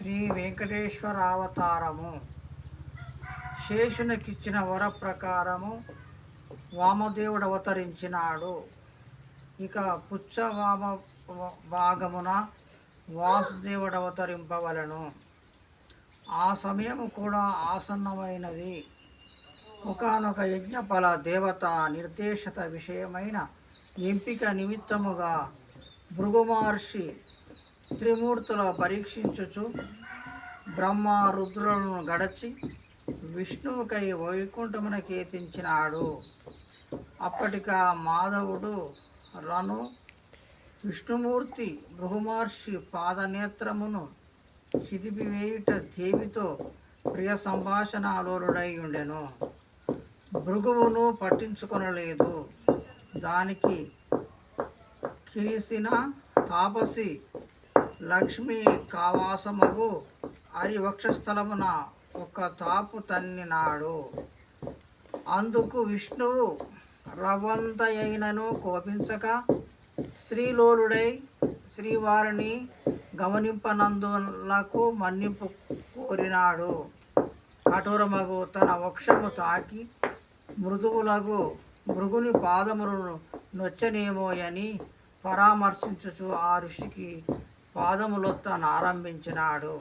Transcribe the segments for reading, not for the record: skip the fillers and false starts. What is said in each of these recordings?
శ్రీ వెంకటేశ్వరావతారము. శేషునికిచ్చిన వర ప్రకారము వామదేవుడు అవతరించినాడు. ఇక పుచ్చవామ భాగమున వాసుదేవుడు అవతరింపవలను. ఆ సమయము కూడా ఆసన్నమైనది. ఒకానొక యజ్ఞఫల దేవత నిర్దేశత విషయమైన ఎంపిక నిమిత్తముగా భృగు మహర్షి త్రిమూర్తుల పరీక్షించుచు బ్రహ్మ రుద్రులను గడచి విష్ణువుకై వైకుంఠమునకేతించినాడు. అప్పటికా మాధవుడు రను విష్ణుమూర్తి భృగుమహర్షి పాదనేత్రమును చిదిపివేయుట దేవితో ప్రియ సంభాషణలోలుడై ఉండెను. భృగువును పట్టించుకొనలేదు. దానికి కిరిసిన తాపసి లక్ష్మి కావాసమగు హరివక్షస్థలమున ఒక తాపు తన్నినాడు. అందుకు విష్ణువు రవ్వంతయైనను కోపించక శ్రీలోలుడై శ్రీవారిని గమనింపనందులకు మన్నింపు కోరినాడు. కఠోరమగు తన వక్షము తాకి మృదువులగు భృగుని పాదములను నొచ్చనేమోయని పరామర్శించుచు ఆ ఋషికి పాదములొత్తనారంభించినాడు.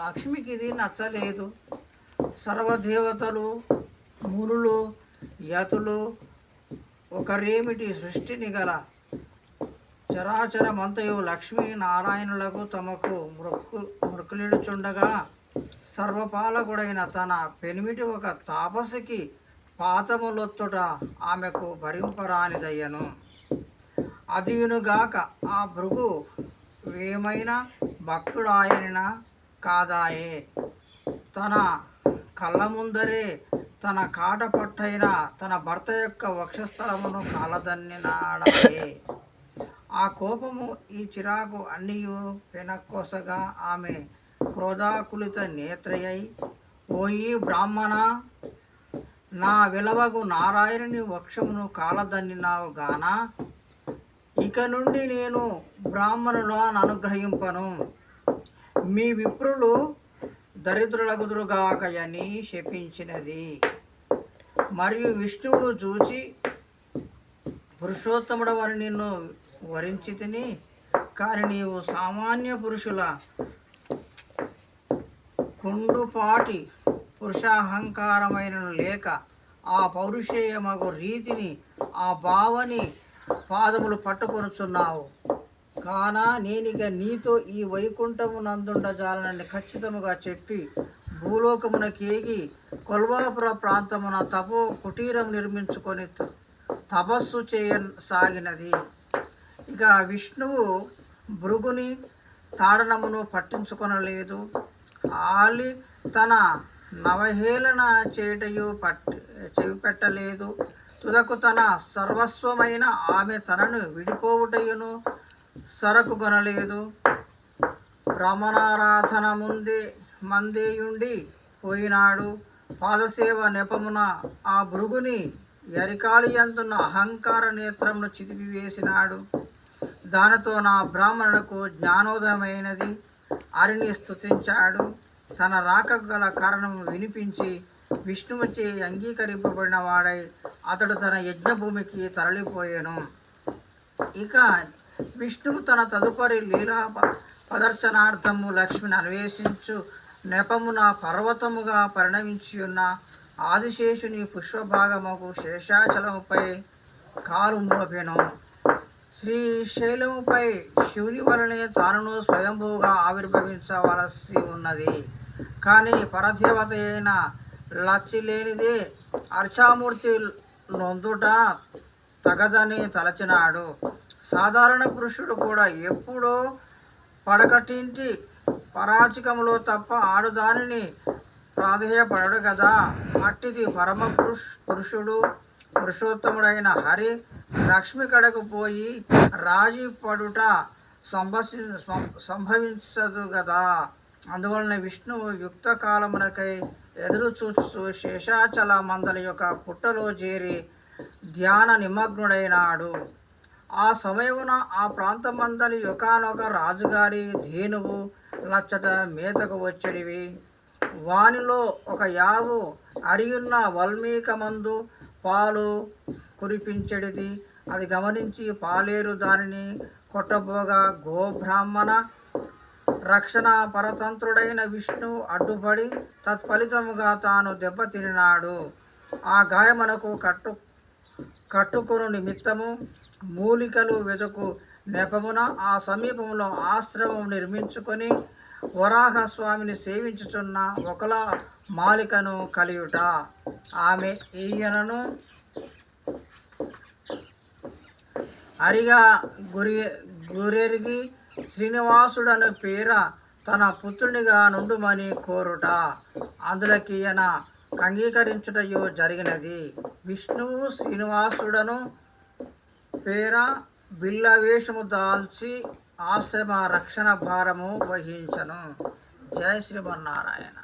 లక్ష్మికి ఇది నచ్చలేదు. సర్వదేవతలు, మునులు, యతులు ఒకరేమిటి సృష్టిని గల చరాచరమంతయు లక్ష్మీ నారాయణులకు తమకు మృకులిడుచుండగా సర్వపాలకుడైన తన పెనిమిటి ఒక తాపసికి పాదములొత్తుట ఆమెకు భరింపరానిదయ్యను. అదియునుగాక ఆ భృగు ఏమైనా భక్తుడాయనినా కాదాయే. తన కళ్ళ ముందరే తన కాటపట్టైన తన భర్త యొక్క వక్షస్థలమును కాలదన్నినాడాయే. ఆ కోపము, ఈ చిరాకు అన్నియు పెనకొసగా ఆమె క్రోధాకులిత నేత్రయై, ఓయి బ్రాహ్మణ, నా విలవగు నారాయణుని వక్షమును కాలదన్నినావు గానా? ఇక నుండి నేను బ్రాహ్మణులను అనుగ్రహింపను. మీ విప్రులు దరిద్రులగుదురుగాకయని శపించినది. మరియు విష్ణువును చూచి, పురుషోత్తముడవని నిన్ను వరించి తిని, కానీ నీవు సామాన్య పురుషుల కుండుపాటి పురుషాహంకారమైనను లేక ఆ పౌరుషేయమగు రీతిని ఆ భావని పాదములు పట్టుకొనుచున్నావు. కానా నేనిక నీతో ఈ వైకుంఠమునందుండజాలనని ఖచ్చితముగా చెప్పి భూలోకమునకేగి కొల్వాపుర ప్రాంతమున తపో కుటీరం నిర్మించుకొని తపస్సు చేయసాగినది. ఇక విష్ణువు భృగుని తాడనమును పట్టించుకొనలేదు. ఆలి తన నవహేళన చేటయు చెవిపెట్టలేదు. తుదకు తన సర్వస్వమైన ఆమె తనను విడిపోవుటయును సరకుగొనలేదు. రమణారాధన మందేయుండి పోయినాడు. పాదసేవ నెపమున ఆ భృగుని ఎరికాలియందున్న అహంకార నేత్రమును చితిపివేసినాడు. దానితో నా బ్రాహ్మణులకు జ్ఞానోదయమైనది అరిని స్తుతించాడు. తన రాక గల కారణము వినిపించి విష్ణువుచే అంగీకరింపబడిన వాడై అతడు తన యజ్ఞభూమికి తరలిపోయాను. ఇక విష్ణువు తన తదుపరి లీలా ప్రదర్శనార్థము లక్ష్మిని అన్వేషించు నెపమున పర్వతముగా పరిణమించి ఉన్న ఆదిశేషుని పుష్పభాగముకు శేషాచలముపై కాలు మోపెను. శ్రీశైలముపై శివుని వలనే తానును స్వయంభూగా ఆవిర్భవించవలసి ఉన్నది. కానీ పరదేవత అయిన లచ్చిలేనిదే అర్చామూర్తి నొందుట తగదని తలచినాడు. సాధారణ పురుషుడు కూడా ఎప్పుడో పడకటింటి పరాచికములో తప్ప ఆడుదానిని ప్రాధేయపడడు కదా. అట్టిది పరమ పురుషుడు పురుషోత్తముడైన హరి లక్ష్మి కడకు పోయి రాజీ పడుట సంభవించదు కదా. అందువలన విష్ణువు యుక్త కాలమునకై ఎదురు చూస్తూ శేషాచల మందలి యొక్క పుట్టలో చేరి ధ్యాన నిమగ్నుడైనాడు. ఆ సమయమున ఆ ప్రాంతమందలి ఒకానొక రాజుగారి ధేనువు లచ్చట మేతకు వచ్చడివి. వానిలో ఒక యావు అడియున్న వల్మీకమందు పాలు కురిపించెడిది. అది గమనించి పాలేరు దానిని కొట్టబోగా గోబ్రాహ్మణ రక్షణ పరతంత్రుడైన విష్ణు అడ్డుపడి తత్ఫలితముగా తాను దెబ్బతిన్నాడు. ఆ గాయమునకు కట్టుకొను నిమిత్తము మూలికలు వెతుకు నెపమున ఆ సమీపంలో ఆశ్రమం నిర్మించుకొని వరాహస్వామిని సేవించుచున్న ఒకల మాలికను కలియుట. ఆమె ఈయనను అరిగా గురెరిగి శ్రీనివాసుడను పేర తన పుత్రునిగా నుండుమని కోరుట. అందులకి ఈయన అంగీకరించుటయో జరిగినది. విష్ణువు శ్రీనివాసుడను పేర బిల్లవేషము దాల్చి ఆశ్రమ రక్షణ భారము వహించను. జయ శ్రీమన్నారాయణ.